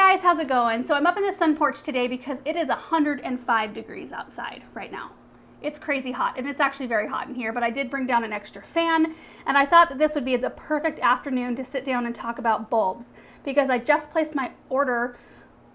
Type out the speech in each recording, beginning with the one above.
guys, how's it going? So I'm up in the sun porch today because it is 105 degrees outside right now. It's crazy hot, and it's actually very hot in here, but I did bring down an extra fan, and I thought that this would be the perfect afternoon to sit down and talk about bulbs because I just placed my order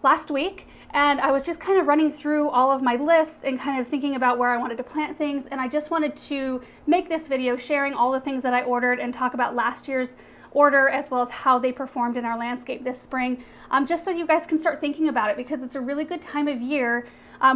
last week, and I was just kind of running through all of my lists and kind of thinking about where I wanted to plant things, and I just wanted to make this video sharing all the things that I ordered and talk about last year's order as well as how they performed in our landscape this spring, just so you guys can start thinking about it because it's a really good time of year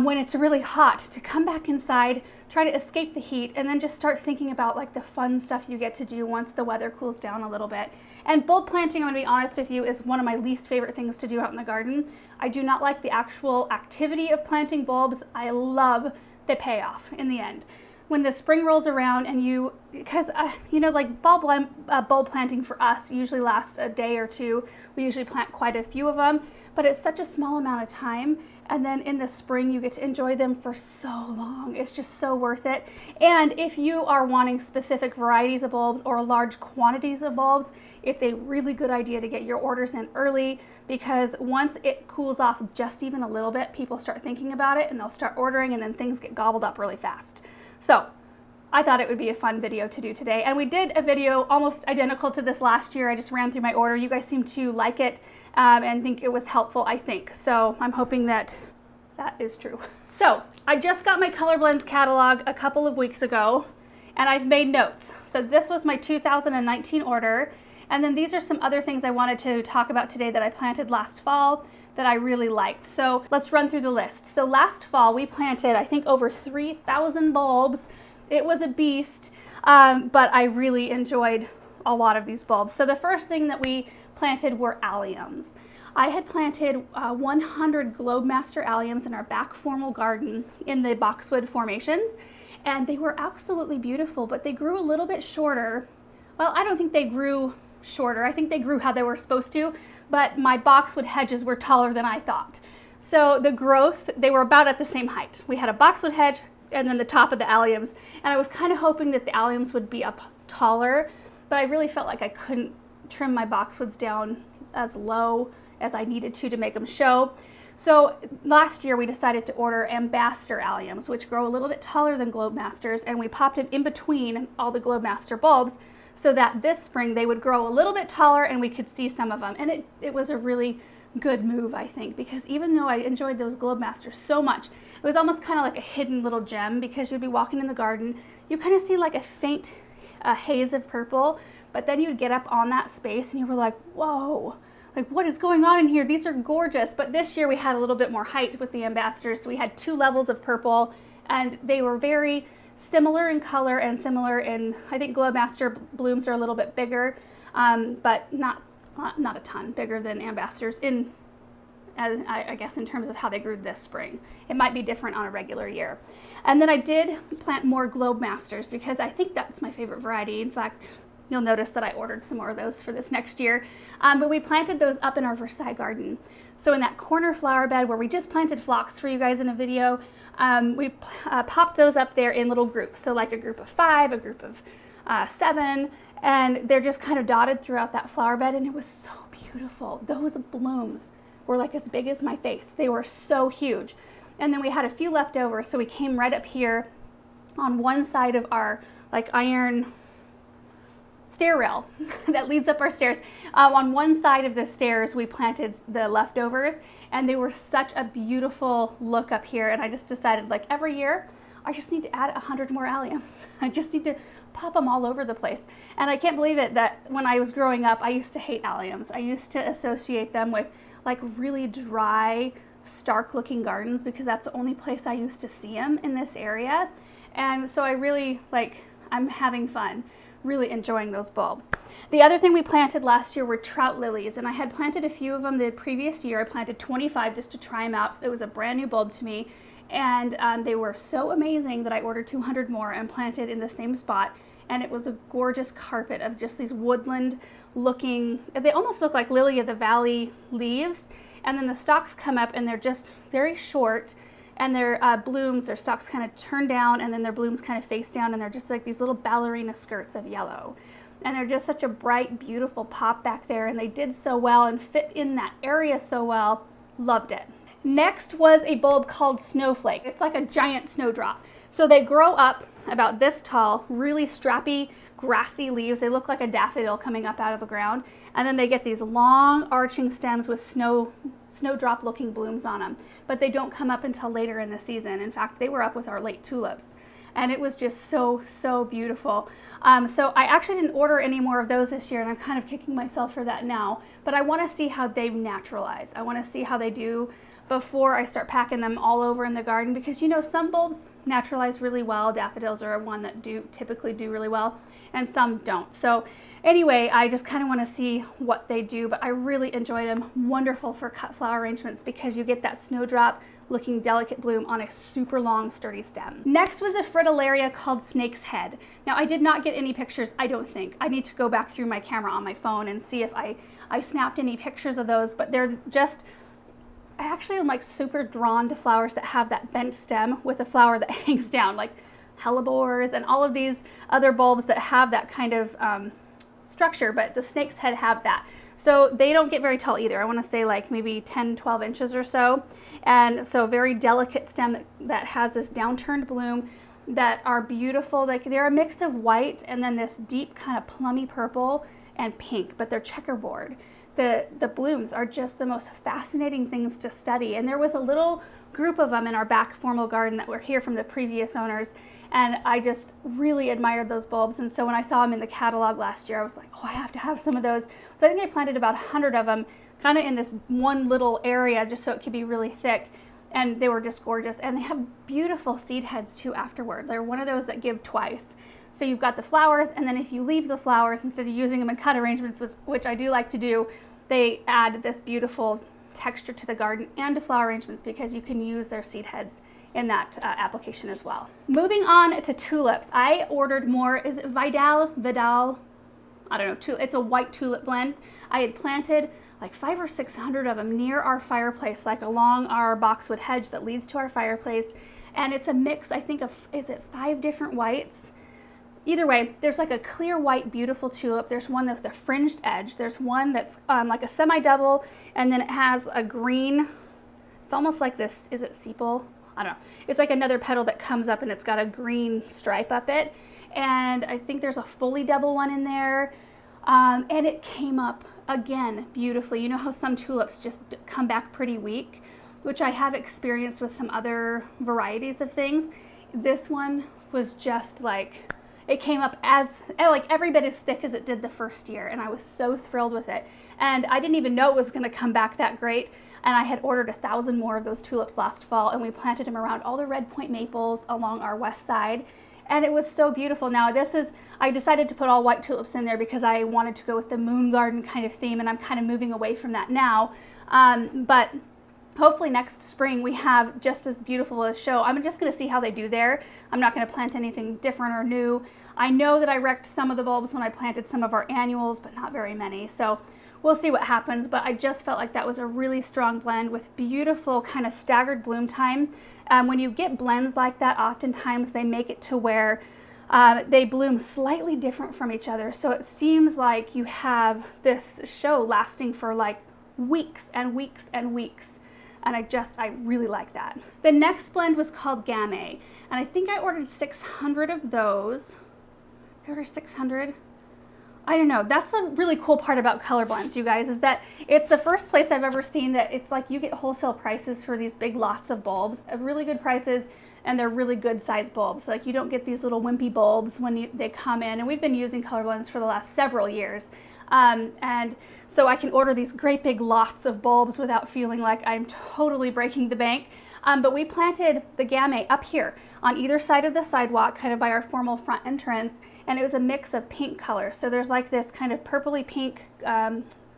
when it's really hot to come back inside, try to escape the heat, and then just start thinking about like the fun stuff you get to do once the weather cools down a little bit. And bulb planting, I'm going to be honest with you, is one of my least favorite things to do out in the garden. I do not like the actual activity of planting bulbs. I love the payoff in the end. When the spring rolls around and because you know, like bulb planting for us usually lasts a day or two. We usually plant quite a few of them, but it's such a small amount of time. And then in the spring, you get to enjoy them for so long. It's just so worth it. And if you are wanting specific varieties of bulbs or large quantities of bulbs, it's a really good idea to get your orders in early because once it cools off just even a little bit, people start thinking about it and they'll start ordering and then things get gobbled up really fast. So I thought it would be a fun video to do today. And we did a video almost identical to this last year. I just ran through my order. You guys seem to like it and think it was helpful, I think. So I'm hoping that that is true. So I just got my Color Blends catalog a couple of weeks ago and I've made notes. So this was my 2019 order. And then these are some other things I wanted to talk about today that I planted last fall that I really liked. So let's run through the list. So last fall we planted, I think, over 3,000 bulbs. It was a beast, but I really enjoyed a lot of these bulbs. So the first thing that we planted were alliums. I had planted 100 Globemaster alliums in our back formal garden in the boxwood formations, and they were absolutely beautiful, but they grew a little bit shorter. Well, I don't think they grew shorter. I think they grew how they were supposed to, but my boxwood hedges were taller than I thought. So the growth, they were about at the same height. We had a boxwood hedge and then the top of the alliums, and I was kind of hoping that the alliums would be up taller, but I really felt like I couldn't trim my boxwoods down as low as I needed to make them show. So last year we decided to order Ambassador alliums, which grow a little bit taller than Globemasters, and we popped them in between all the Globemaster bulbs so that this spring they would grow a little bit taller and we could see some of them. And it was a really good move, I think, because even though I enjoyed those Globemasters so much, it was almost kind of like a hidden little gem because you'd be walking in the garden, you kind of see like a faint haze of purple, but then you'd get up on that space and you were like, whoa, like what is going on in here? These are gorgeous. But this year we had a little bit more height with the Ambassadors, so we had 2 levels of purple and they were very similar in color and similar in, I think Globemaster blooms are a little bit bigger, but not a ton bigger than Ambassadors in, I guess, in terms of how they grew this spring. It might be different on a regular year. And then I did plant more Globemasters because I think that's my favorite variety. In fact, you'll notice that I ordered some more of those for this next year. But we planted those up in our Versailles garden. So in that corner flower bed where we just planted phlox for you guys in a video, we popped those up there in little groups. So like a group of 5, a group of 7, and they're just kind of dotted throughout that flower bed, and it was so beautiful. Those blooms were like as big as my face. They were so huge. And then we had a few left over, so we came right up here on one side of our like iron stair rail that leads up our stairs. On one side of the stairs we planted the leftovers, and they were such a beautiful look up here, and I just decided like every year I just need to add 100 more alliums. I just need to pop them all over the place. And I can't believe it that when I was growing up I used to hate alliums. I used to associate them with like really dry, stark looking gardens because that's the only place I used to see them in this area. And so I really I'm having fun really enjoying those bulbs. The other thing we planted last year were trout lilies, and I had planted a few of them the previous year. I planted 25 just to try them out. It was a brand new bulb to me, and they were so amazing that I ordered 200 more and planted in the same spot, and it was a gorgeous carpet of just these woodland looking, they almost look like lily of the valley leaves, and then the stalks come up and they're just very short, and their blooms, their stalks kind of turn down, and then their blooms kind of face down, and they're just like these little ballerina skirts of yellow. and they're just such a bright, beautiful pop back there, and they did so well and fit in that area so well. Loved it. Next was a bulb called Snowflake. It's like a giant snowdrop. So they grow up about this tall, really strappy, grassy leaves. They look like a daffodil coming up out of the ground. And then they get these long arching stems with snowdrop looking blooms on them. But they don't come up until later in the season. In fact, they were up with our late tulips. And it was just so, so beautiful. So I actually didn't order any more of those this year, and I'm kind of kicking myself for that now. But I want to see how they naturalize. I want to see how they do before I start packing them all over in the garden, because you know, some bulbs naturalize really well. Daffodils are one that typically do really well, and some don't. So anyway, I just kind of want to see what they do, but I really enjoyed them. Wonderful for cut flower arrangements because you get that snowdrop looking delicate bloom on a super long sturdy stem. Next was a fritillaria called Snake's Head. Now I did not get any pictures, I don't think. I need to go back through my camera on my phone and see if I snapped any pictures of those, but they're just, I actually am like super drawn to flowers that have that bent stem with a flower that hangs down, like hellebores and all of these other bulbs that have that kind of structure, but the Snake's Head have that. So they don't get very tall either. I want to say like maybe 10, 12 inches or so. And so very delicate stem that has this downturned bloom that are beautiful. Like they're a mix of white and then this deep kind of plummy purple and pink, but they're checkerboard. The blooms are just the most fascinating things to study. And there was a little group of them in our back formal garden that were here from the previous owners. And I just really admired those bulbs. And so when I saw them in the catalog last year, I was like, oh, I have to have some of those. So I think I planted about 100 of them kind of in this one little area just so it could be really thick. And they were just gorgeous. And they have beautiful seed heads too afterward. They're one of those that give twice. So you've got the flowers, and then if you leave the flowers, instead of using them in cut arrangements, which I do like to do, they add this beautiful texture to the garden and to flower arrangements because you can use their seed heads in that application as well. Moving on to tulips, I ordered more. Is it Vidal? I don't know. It's a white tulip blend. I had planted like 500 or 600 of them near our fireplace, like along our boxwood hedge that leads to our fireplace. And it's a mix, I think, of, is it 5 different whites? Either way, there's like a clear white, beautiful tulip. There's one with a fringed edge. There's one that's like a semi-double, and then it has a green, it's almost like this, is it sepal? I don't know. It's like another petal that comes up and it's got a green stripe up it. And I think there's a fully double one in there. And it came up again beautifully. You know how some tulips just come back pretty weak, which I have experienced with some other varieties of things. This one was just like, it came up as like every bit as thick as it did the first year, and I was so thrilled with it. And I didn't even know it was going to come back that great. And I had ordered 1,000 more of those tulips last fall, and we planted them around all the red point maples along our west side. And it was so beautiful. Now I decided to put all white tulips in there because I wanted to go with the moon garden kind of theme, and I'm kind of moving away from that now. But hopefully next spring we have just as beautiful a show. I'm just going to see how they do there. I'm not going to plant anything different or new. I know that I wrecked some of the bulbs when I planted some of our annuals, but not very many. So we'll see what happens, but I just felt like that was a really strong blend with beautiful kind of staggered bloom time. When you get blends like that, oftentimes they make it to where they bloom slightly different from each other. So it seems like you have this show lasting for like weeks and weeks and weeks. And I really like that. The next blend was called Game, and I think I ordered 600 of those. I ordered 600. I don't know. That's the really cool part about color blends, you guys, is that it's the first place I've ever seen that it's like you get wholesale prices for these big lots of bulbs, really good prices, and they're really good size bulbs. Like you don't get these little wimpy bulbs when they come in, and we've been using color blends for the last several years. And so I can order these great big lots of bulbs without feeling like I'm totally breaking the bank. But we planted the Game up here on either side of the sidewalk, kind of by our formal front entrance, and it was a mix of pink colors. So there's like this kind of purpley pink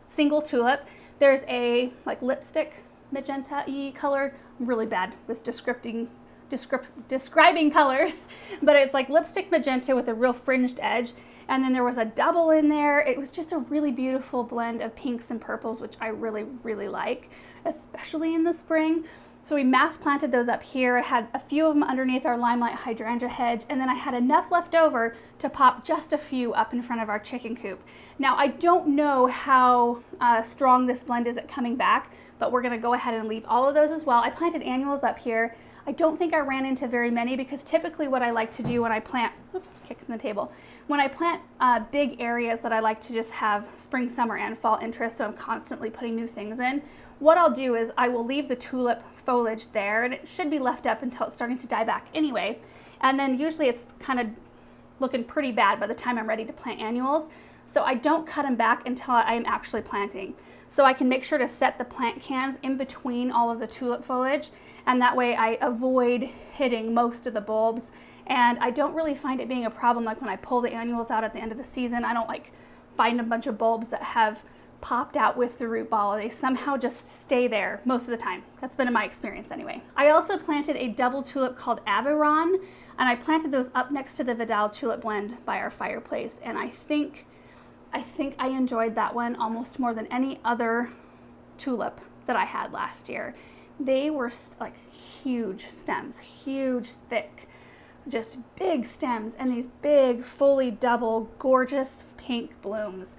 single tulip. There's a like lipstick magenta-y color. I'm really bad with describing colors, but it's like lipstick magenta with a real fringed edge. And then there was a double in there. It was just a really beautiful blend of pinks and purples, which I really, really like. especially in the spring. So we mass planted those up here. I had a few of them underneath our limelight hydrangea hedge, and then I had enough left over to pop just a few up in front of our chicken coop. Now I don't know how strong this blend is at coming back, but we're gonna go ahead and leave all of those as well. I planted annuals up here. I don't think I ran into very many because typically what I like to do when I plant, oops, kicking the table. When I plant big areas that I like to just have spring, summer, and fall interest, so I'm constantly putting new things in, what I'll do is I will leave the tulip foliage there, and it should be left up until it's starting to die back anyway. And then usually it's kind of looking pretty bad by the time I'm ready to plant annuals. So I don't cut them back until I'm actually planting. So I can make sure to set the plant cans in between all of the tulip foliage, and that way I avoid hitting most of the bulbs. And I don't really find it being a problem like when I pull the annuals out at the end of the season. I don't like find a bunch of bulbs that have popped out with the root ball. They somehow just stay there most of the time. That's been in my experience anyway. I also planted a double tulip called Aviron, and I planted those up next to the Vidal tulip blend by our fireplace. And I think I enjoyed that one almost more than any other tulip that I had last year. They were like huge stems, huge, thick, just big stems, and these big, fully double, gorgeous pink blooms.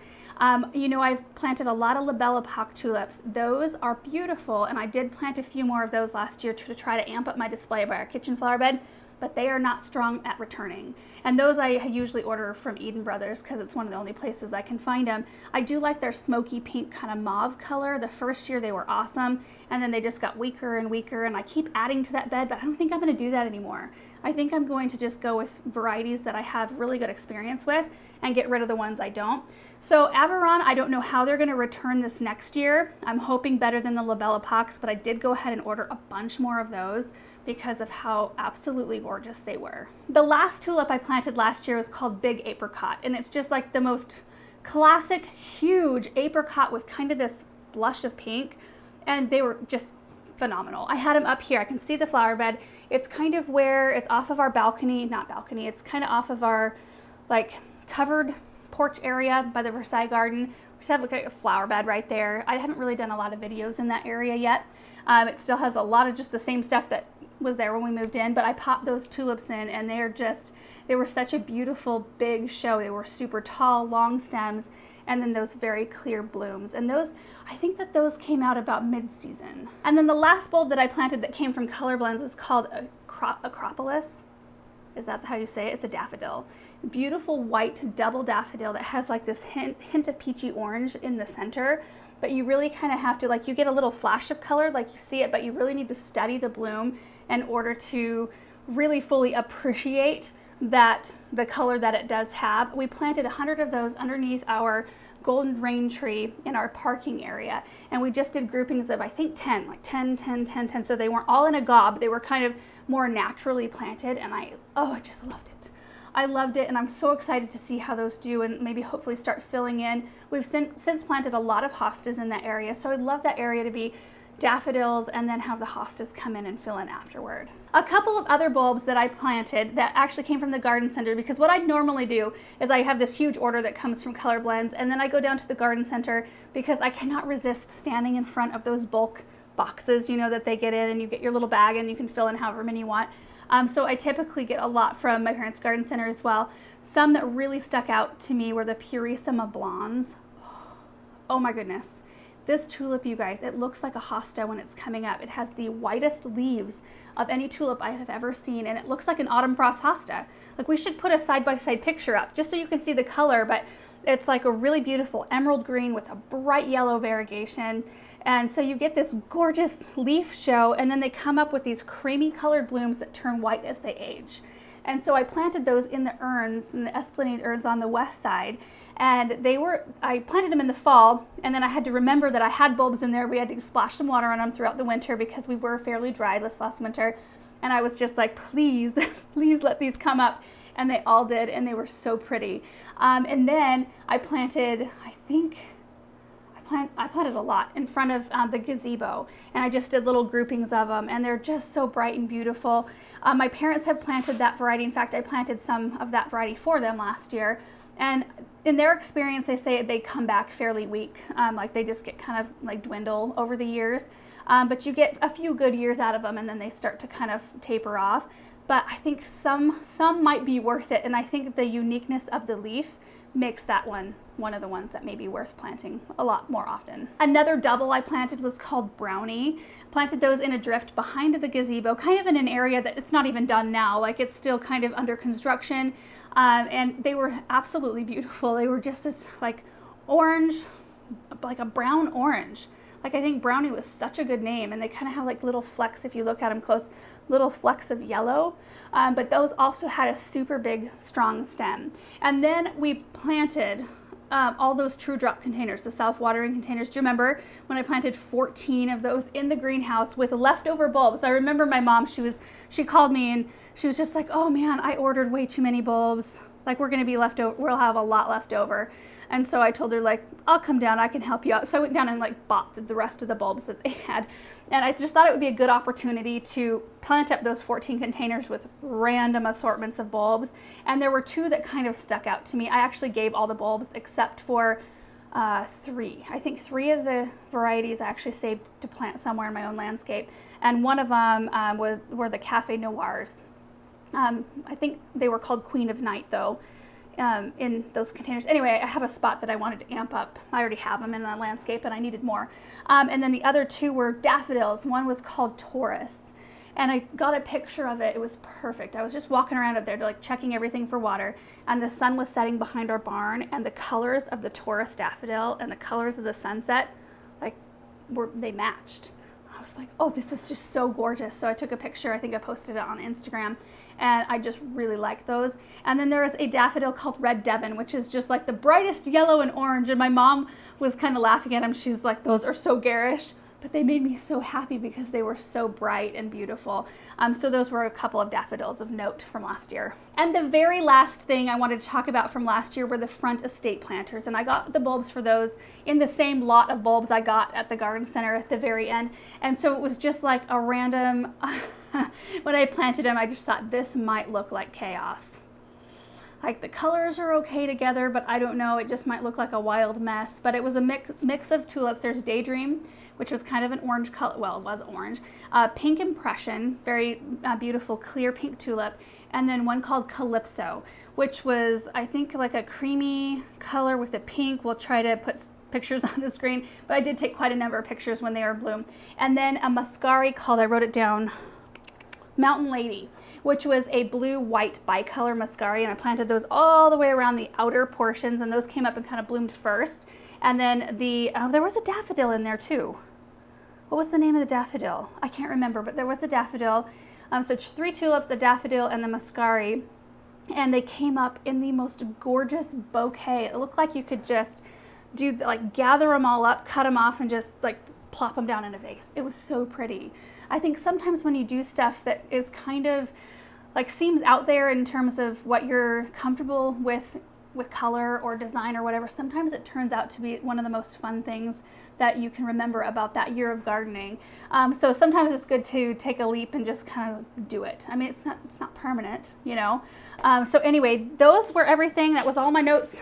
You know, I've planted a lot of labellipop tulips. Those are beautiful, and I did plant a few more of those last year to try to amp up my display by our kitchen flower bed, but they are not strong at returning. And those I usually order from Eden Brothers because it's one of the only places I can find them. I do like their smoky pink kind of mauve color. The first year they were awesome, and then they just got weaker and weaker, and I keep adding to that bed, but I don't think I'm going to do that anymore. I think I'm going to just go with varieties that I have really good experience with and get rid of the ones I don't. So Aviron, I don't know how they're going to return this next year. I'm hoping better than the labellipops, but I did go ahead and order a bunch more of those because of how absolutely gorgeous they were. The last tulip I planted last year was called Big Apricot, and it's just like the most classic, huge apricot with kind of this blush of pink, and they were just phenomenal. I had them up here. I can see the flower bed. It's kind of where it's off of our balcony, not balcony, it's kind of off of our like covered porch area by the Versailles garden. We just have like a flower bed right there. I haven't really done a lot of videos in that area yet. It still has a lot of just the same stuff that was there when we moved in, but I popped those tulips in, and they were such a beautiful big show. They were super tall, long stems, and then those very clear blooms. And those, I think that those came out about mid-season. And then the last bulb that I planted that came from Color Blends was called Acropolis. Is that how you say it? It's a daffodil. Beautiful white double daffodil that has like this hint of peachy orange in the center, but you really kind of have to, like, you get a little flash of color, like you see it, but you really need to study the bloom in order to really fully appreciate the color that it does have. We planted 100 of those underneath our golden rain tree in our parking area, and we just did groupings of I think 10, like 10, 10, 10, 10, so they weren't all in a gob, they were kind of more naturally planted, and I just loved it. I loved it, and I'm so excited to see how those do and maybe hopefully start filling in. We've since planted a lot of hostas in that area, so I'd love that area to be daffodils and then have the hostas come in and fill in afterward. A couple of other bulbs that I planted that actually came from the garden center, because what I normally do is I have this huge order that comes from Color Blends, and then I go down to the garden center because I cannot resist standing in front of those bulk boxes, you know, that they get in, and you get your little bag and you can fill in however many you want. So I typically get a lot from my parents' garden center as well. Some that really stuck out to me were the Purissima Blondes. Oh my goodness. This tulip, you guys, it looks like a hosta when it's coming up. It has the whitest leaves of any tulip I have ever seen, and it looks like an autumn frost hosta. Like, we should put a side-by-side picture up just so you can see the color, but it's like a really beautiful emerald green with a bright yellow variegation. And so you get this gorgeous leaf show, and then they come up with these creamy colored blooms that turn white as they age. And so I planted those in the urns, in the Esplanade urns on the west side. And I planted them in the fall, and then I had to remember that I had bulbs in there. We had to splash some water on them throughout the winter because we were fairly dry this last winter. And I was just like, please, please let these come up. And they all did, and they were so pretty. And then I planted, I planted a lot in front of the gazebo, and I just did little groupings of them, and they're just so bright and beautiful. My parents have planted that variety. In fact, I planted some of that variety for them last year, and in their experience, they say they come back fairly weak, like they just get kind of like dwindle over the years. but you get a few good years out of them and then they start to kind of taper off. But I think some might be worth it, and I think the uniqueness of the leaf makes that one of the ones that may be worth planting a lot more often. Another double I planted was called Brownie. Planted those in a drift behind the gazebo, kind of in an area that it's not even done now, like it's still kind of under construction, and they were absolutely beautiful. They were just this like orange, like a brown orange. Like I think Brownie was such a good name, and they kind of have like little flecks, if you look at them close, little flecks of yellow, but those also had a super big strong stem. And then we planted all those true drop containers, the self-watering containers. Do you remember when I planted 14 of those in the greenhouse with leftover bulbs? I remember my mom, she called me and she was just like, oh man, I ordered way too many bulbs. Like we're gonna be left over, we'll have a lot left over. And so I told her, like, I'll come down, I can help you out. So I went down and like bought the rest of the bulbs that they had. And I just thought it would be a good opportunity to plant up those 14 containers with random assortments of bulbs. And there were two that kind of stuck out to me. I actually gave all the bulbs except for three. I think three of the varieties I actually saved to plant somewhere in my own landscape. And one of them were the Cafe Noirs. I think they were called Queen of Night though. In those containers. Anyway, I have a spot that I wanted to amp up. I already have them in the landscape and I needed more. And then the other two were daffodils. One was called Taurus. And I got a picture of it. It was perfect. I was just walking around up there like checking everything for water, and the sun was setting behind our barn, and the colors of the Taurus daffodil and the colors of the sunset, like they matched. I was like, oh, this is just so gorgeous. So I took a picture. I think I posted it on Instagram, and I just really like those. And then there is a daffodil called Red Devon, which is just like the brightest yellow and orange. And my mom was kind of laughing at him. She's like, those are so garish. But they made me so happy because they were so bright and beautiful. So those were a couple of daffodils of note from last year. And the very last thing I wanted to talk about from last year were the front estate planters. And I got the bulbs for those in the same lot of bulbs I got at the garden center at the very end. And so it was just like a random, when I planted them, I just thought this might look like chaos. Like the colors are okay together, but I don't know, it just might look like a wild mess. But it was a mix of tulips. There's Daydream, which was kind of an orange color, well, it was orange. Pink Impression, very beautiful clear pink tulip. And then one called Calypso, which was, I think, like a creamy color with a pink. We'll try to put pictures on the screen, but I did take quite a number of pictures when they were bloom. And then a Muscari called, I wrote it down, Mountain Lady, which was a blue-white bicolor Muscari, and I planted those all the way around the outer portions, and those came up and kind of bloomed first. And then there was a daffodil in there too. What was the name of the daffodil? I can't remember, but there was a daffodil. So 3 tulips, a daffodil, and the Muscari, and they came up in the most gorgeous bouquet. It looked like you could just gather them all up, cut them off, and just like plop them down in a vase. It was so pretty. I think sometimes when you do stuff that is kind of like seems out there in terms of what you're comfortable with color or design or whatever, sometimes it turns out to be one of the most fun things that you can remember about that year of gardening. So sometimes it's good to take a leap and just kind of do it. I mean, it's not permanent, you know. So anyway, those were everything. That was all my notes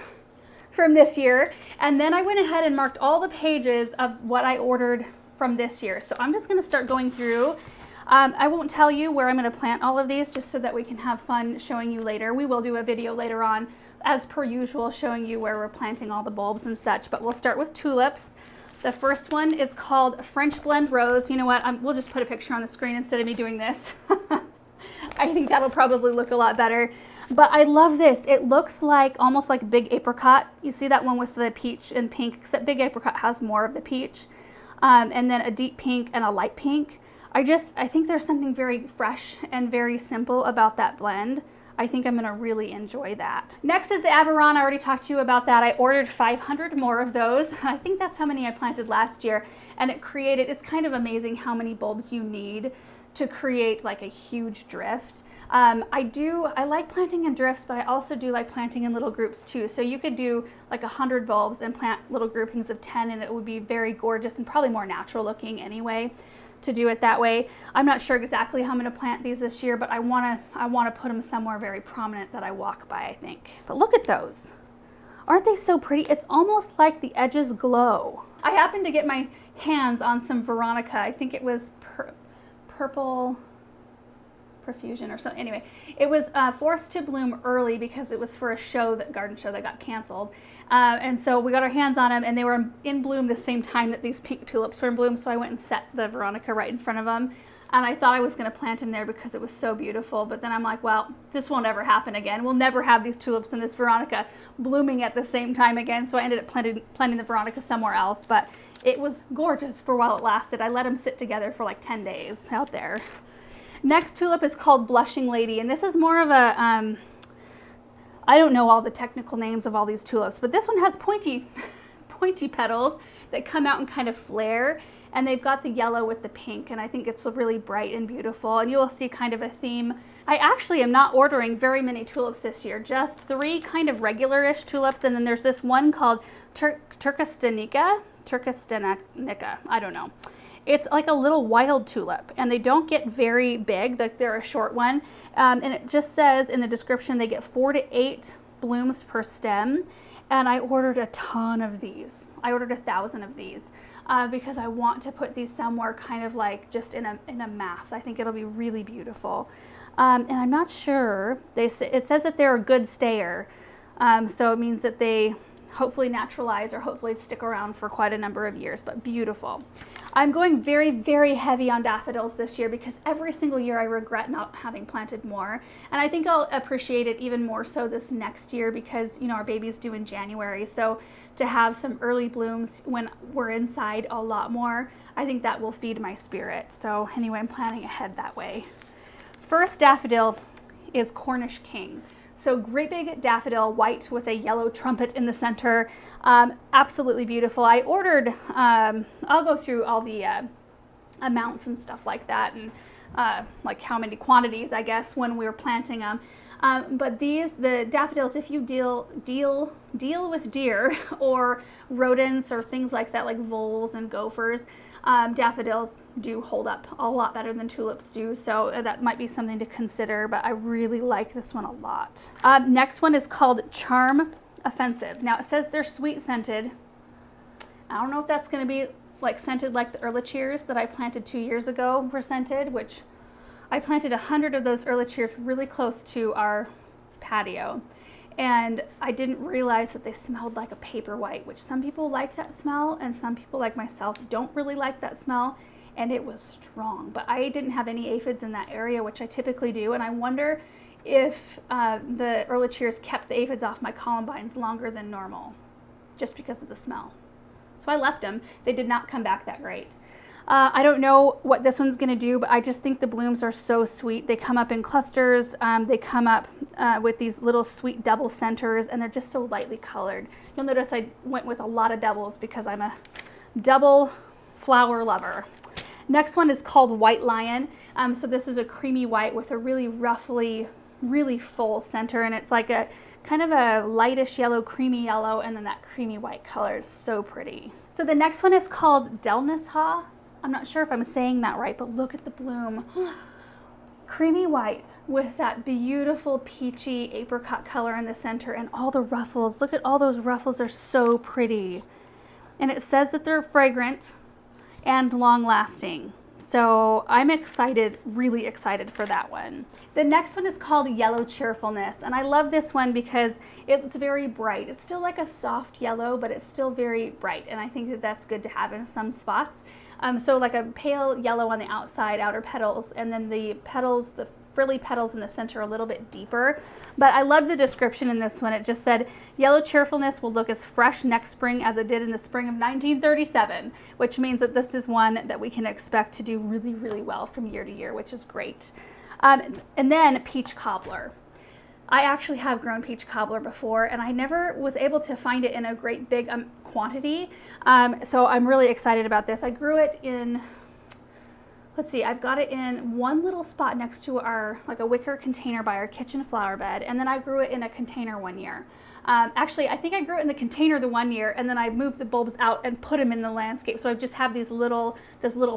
from this year. And then I went ahead and marked all the pages of what I ordered from this year. So I'm just going to start going through. I won't tell you where I'm going to plant all of these, just so that we can have fun showing you later. We will do a video later on, as per usual, showing you where we're planting all the bulbs and such. But we'll start with tulips. The first one is called French Blend Rose. You know what? We'll just put a picture on the screen instead of me doing this. I think that'll probably look a lot better. But I love this. It looks like almost like Big Apricot. You see that one with the peach and pink, except Big Apricot has more of the peach. And then a deep pink and a light pink. I think there's something very fresh and very simple about that blend. I think I'm gonna really enjoy that. Next is the Avaron. I already talked to you about that. I ordered 500 more of those. I think that's how many I planted last year. And it's kind of amazing how many bulbs you need to create like a huge drift. I like planting in drifts, but I also do like planting in little groups too. So you could do like 100 bulbs and plant little groupings of 10, and it would be very gorgeous and probably more natural looking anyway to do it that way. I'm not sure exactly how I'm going to plant these this year, but I want to put them somewhere very prominent that I walk by, I think. But look at those. Aren't they so pretty? It's almost like the edges glow. I happened to get my hands on some Veronica. I think it was purple profusion or something. Anyway, it was forced to bloom early because it was for a show, that garden show that got canceled. And so we got our hands on them, and they were in bloom the same time that these pink tulips were in bloom. So I went and set the Veronica right in front of them. And I thought I was going to plant them there because it was so beautiful. But then I'm like, well, this won't ever happen again. We'll never have these tulips and this Veronica blooming at the same time again. So I ended up planting the Veronica somewhere else. But it was gorgeous for while it lasted. I let them sit together for like 10 days out there. Next tulip is called Blushing Lady. And this is more of a, I don't know all the technical names of all these tulips. But this one has pointy petals that come out and kind of flare. And they've got the yellow with the pink, and I think it's really bright and beautiful, and you will see kind of a theme. I actually am not ordering very many tulips this year, just 3 kind of regular-ish tulips, and then there's this one called Turkestanica, I don't know. It's like a little wild tulip, and they don't get very big, like they're a short one, and it just says in the description they get 4 to 8 blooms per stem, and I ordered a ton of these. I ordered 1,000 of these. Because I want to put these somewhere kind of like just in a mass. I think it'll be really beautiful. And I'm not sure, it says that they're a good stayer. So it means that they hopefully naturalize or hopefully stick around for quite a number of years, but beautiful. I'm going very, very heavy on daffodils this year because every single year I regret not having planted more. And I think I'll appreciate it even more so this next year because, you know, our baby's due in January. So to have some early blooms when we're inside a lot more, I think that will feed my spirit. So anyway, I'm planning ahead that way. First daffodil is Cornish King. So great big daffodil, white with a yellow trumpet in the center. Absolutely beautiful. I ordered, I'll go through all the amounts and stuff like that, and like how many quantities, I guess, when we were planting them. But the daffodils, if you deal with deer or rodents or things like that, like voles and gophers, daffodils do hold up a lot better than tulips do. So that might be something to consider, but I really like this one a lot. Next one is called Charm Offensive. Now it says they're sweet scented. I don't know if that's going to be like scented like the Earlicheers that I planted 2 years ago were scented, which I planted 100 of those Earlicheers really close to our patio, and I didn't realize that they smelled like a paper white, which some people like that smell, and some people like myself don't really like that smell, and it was strong. But I didn't have any aphids in that area, which I typically do, and I wonder if the Earlicheers kept the aphids off my columbines longer than normal, just because of the smell. So I left them. They did not come back that great. I don't know what this one's going to do, but I just think the blooms are so sweet. They come up in clusters. They come up with these little sweet double centers, and they're just so lightly colored. You'll notice I went with a lot of doubles because I'm a double flower lover. Next one is called White Lion. So this is a creamy white with a really really full center, and it's like a kind of a lightish yellow, creamy yellow, and then that creamy white color is so pretty. So the next one is called Delnisha. I'm not sure if I'm saying that right, but look at the bloom. Creamy white with that beautiful peachy apricot color in the center and all the ruffles. Look at all those ruffles, they're so pretty. And it says that they're fragrant and long lasting. So I'm excited, really excited for that one. The next one is called Yellow Cheerfulness. And I love this one because it's very bright. It's still like a soft yellow, but it's still very bright. And I think that that's good to have in some spots. So like a pale yellow on the outside, outer petals, and then the petals, the frilly petals in the center a little bit deeper. But I love the description in this one. It just said, Yellow Cheerfulness will look as fresh next spring as it did in the spring of 1937, which means that this is one that we can expect to do really, really well from year to year, which is great. And then Peach Cobbler. I actually have grown peach cobbler before, and I never was able to find it in a great big quantity. So I'm really excited about this. I grew it in, let's see, I've got it in one little spot next to our, like a wicker container by our kitchen flower bed, and then I grew it in a container one year. Actually, I think I grew it in the container the one year, and then I moved the bulbs out and put them in the landscape. So I just have this little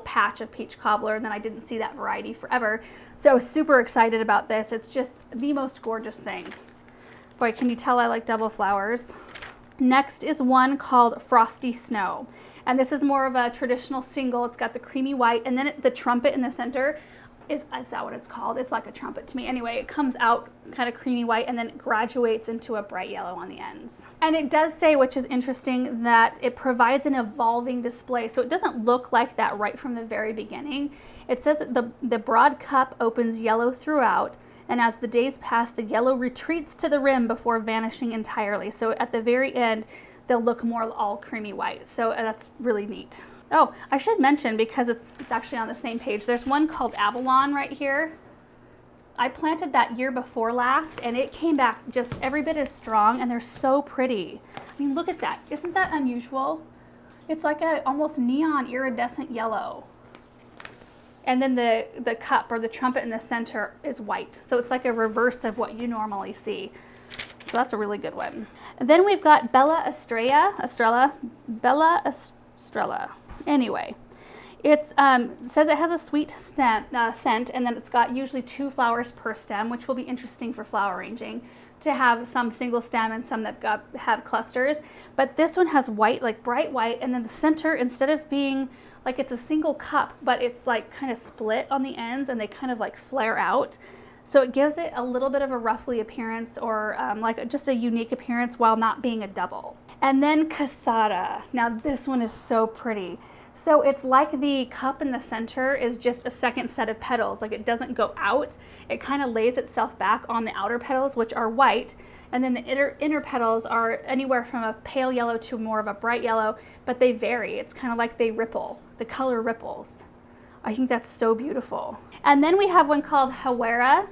patch of peach cobbler, and then I didn't see that variety forever. So I was super excited about this. It's just the most gorgeous thing. Boy, can you tell I like double flowers? Next is one called Frosty Snow. And this is more of a traditional single. It's got the creamy white, and then the trumpet in the center is that what it's called? It's like a trumpet to me. Anyway, it comes out kind of creamy white and then it graduates into a bright yellow on the ends. And it does say, which is interesting, that it provides an evolving display. So it doesn't look like that right from the very beginning. It says that the broad cup opens yellow throughout, and as the days pass, the yellow retreats to the rim before vanishing entirely. So at the very end, they'll look more all creamy white. So that's really neat. Oh, I should mention, because it's actually on the same page, there's one called Avalon right here. I planted that year before last, and it came back just every bit as strong, and they're so pretty. I mean, look at that. Isn't that unusual? It's like a almost neon iridescent yellow. And then the cup or the trumpet in the center is white. So it's like a reverse of what you normally see. So that's a really good one. And then we've got Bella Estrella. Anyway, it says it has a sweet scent, and then it's got usually 2 flowers per stem, which will be interesting for flower arranging, to have some single stem and some that have clusters. But this one has white, like bright white, and then the center, instead of being like it's a single cup, but it's like kind of split on the ends and they kind of like flare out. So it gives it a little bit of a ruffly appearance, or like just a unique appearance while not being a double. And then Casada. Now this one is so pretty. So it's like the cup in the center is just a second set of petals. Like it doesn't go out. It kind of lays itself back on the outer petals, which are white. And then the inner petals are anywhere from a pale yellow to more of a bright yellow, but they vary. It's kind of like they ripple. The color ripples. I think that's so beautiful. And then we have one called Hawera.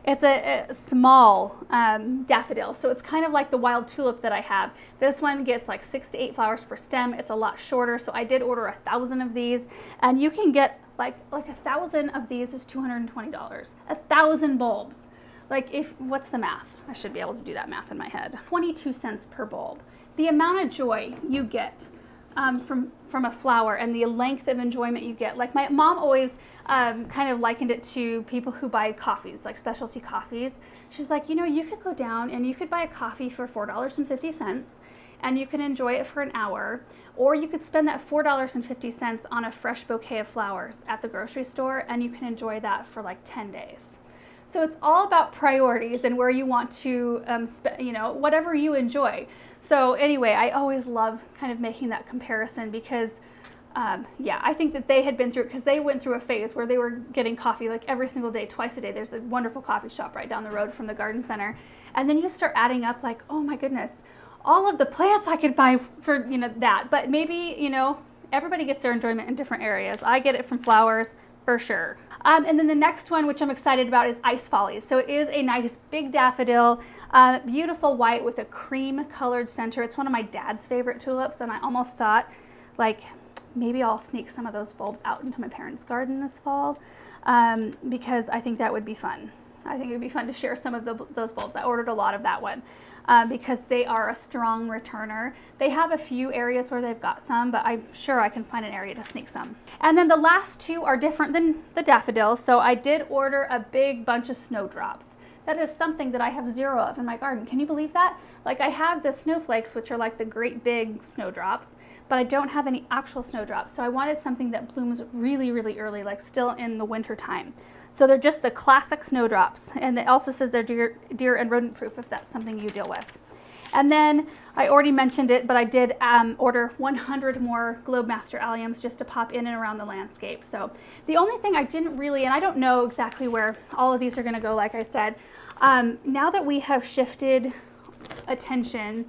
It's a small daffodil, so it's kind of like the wild tulip that I have. This one gets like 6 to 8 flowers per stem. It's a lot shorter, so I did order 1,000 of these, and you can get like 1,000 of these is $220. 1,000 bulbs. Like what's the math? I should be able to do that math in my head. 22 cents per bulb. The amount of joy you get from a flower and the length of enjoyment you get. Like my mom always kind of likened it to people who buy coffees, like specialty coffees. She's like, you know, you could go down and you could buy a coffee for $4.50 and you can enjoy it for an hour, or you could spend that $4.50 on a fresh bouquet of flowers at the grocery store and you can enjoy that for like 10 days. So it's all about priorities and where you want to, you know, whatever you enjoy. So anyway, I always love kind of making that comparison because yeah, I think that they had been through it because they went through a phase where they were getting coffee like every single day, twice a day. There's a wonderful coffee shop right down the road from the garden center. And then you start adding up like, oh my goodness, all of the plants I could buy for, you know, that. But maybe, you know, everybody gets their enjoyment in different areas. I get it from flowers for sure. And then the next one, which I'm excited about, is Ice Follies. So it is a nice big daffodil, beautiful white with a cream colored center. It's one of my dad's favorite tulips, and I almost thought like, maybe I'll sneak some of those bulbs out into my parents' garden this fall because I think that would be fun. I think it would be fun to share some of those bulbs. I ordered a lot of that one because they are a strong returner. They have a few areas where they've got some, but I'm sure I can find an area to sneak some. And then the last two are different than the daffodils. So I did order a big bunch of snowdrops. That is something that I have 0 of in my garden. Can you believe that? Like I have the snowflakes, which are like the great big snowdrops, but I don't have any actual snowdrops. So I wanted something that blooms really, really early, like still in the winter time. So they're just the classic snowdrops. And it also says they're deer and rodent proof if that's something you deal with. And then I already mentioned it, but I did order 100 more Globemaster alliums just to pop in and around the landscape. So the only thing I didn't really, and I don't know exactly where all of these are gonna go, like I said, now that we have shifted attention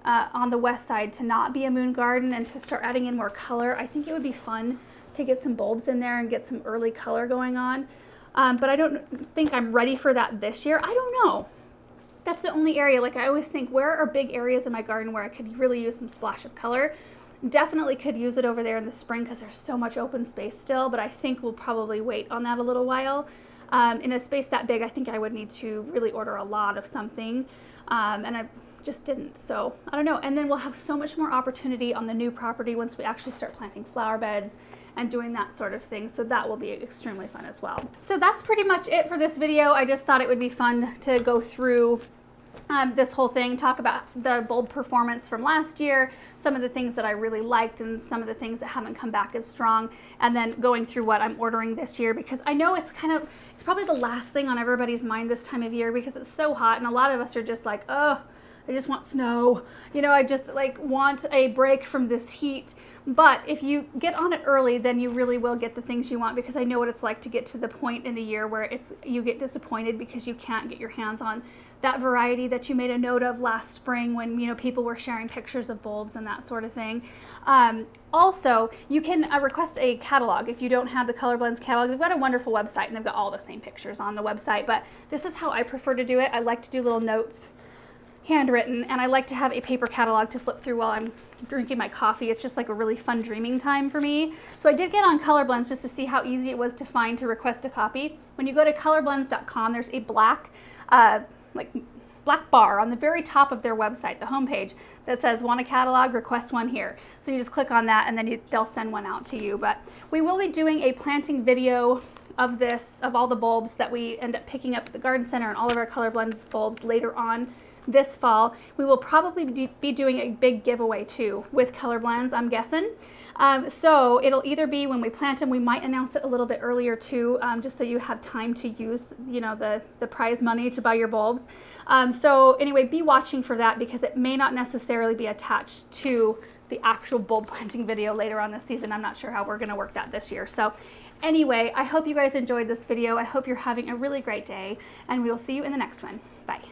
on the west side to not be a moon garden and to start adding in more color, I think it would be fun to get some bulbs in there and get some early color going on. But I don't think I'm ready for that this year. I don't know. That's the only area, like I always think, where are big areas in my garden where I could really use some splash of color? Definitely could use it over there in the spring because there's so much open space still, but I think we'll probably wait on that a little while. In a space that big, I think I would need to really order a lot of something, and I just didn't, so I don't know. And then we'll have so much more opportunity on the new property once we actually start planting flower beds and doing that sort of thing, so that will be extremely fun as well. So that's pretty much it for this video. I just thought it would be fun to go through this whole thing, talk about the bulb performance from last year, some of the things that I really liked and some of the things that haven't come back as strong, and then going through what I'm ordering this year, because I know it's probably the last thing on everybody's mind this time of year because it's so hot and a lot of us are just like, oh, I just want snow. You know, I just like want a break from this heat. But if you get on it early, then you really will get the things you want, because I know what it's like to get to the point in the year where you get disappointed because you can't get your hands on that variety that you made a note of last spring when, you know, people were sharing pictures of bulbs and that sort of thing. Also, you can request a catalog if you don't have the Color Blends catalog. They've got a wonderful website and they've got all the same pictures on the website, but this is how I prefer to do it. I like to do little notes, handwritten, and I like to have a paper catalog to flip through while I'm drinking my coffee. It's just like a really fun dreaming time for me. So I did get on Color Blends just to see how easy it was to find to request a copy. When you go to colorblends.com, there's a black bar on the very top of their website, the homepage, that says want a catalog, request one here. So you just click on that and then they'll send one out to you. But we will be doing a planting video of all the bulbs that we end up picking up at the garden center and all of our Color Blends bulbs later on this fall. We will probably be doing a big giveaway too with Color Blends, I'm guessing. So it'll either be when we plant them, we might announce it a little bit earlier too, just so you have time to use, you know, the prize money to buy your bulbs. So anyway, be watching for that because it may not necessarily be attached to the actual bulb planting video later on this season. I'm not sure how we're going to work that this year. So anyway, I hope you guys enjoyed this video. I hope you're having a really great day, and we will see you in the next one. Bye.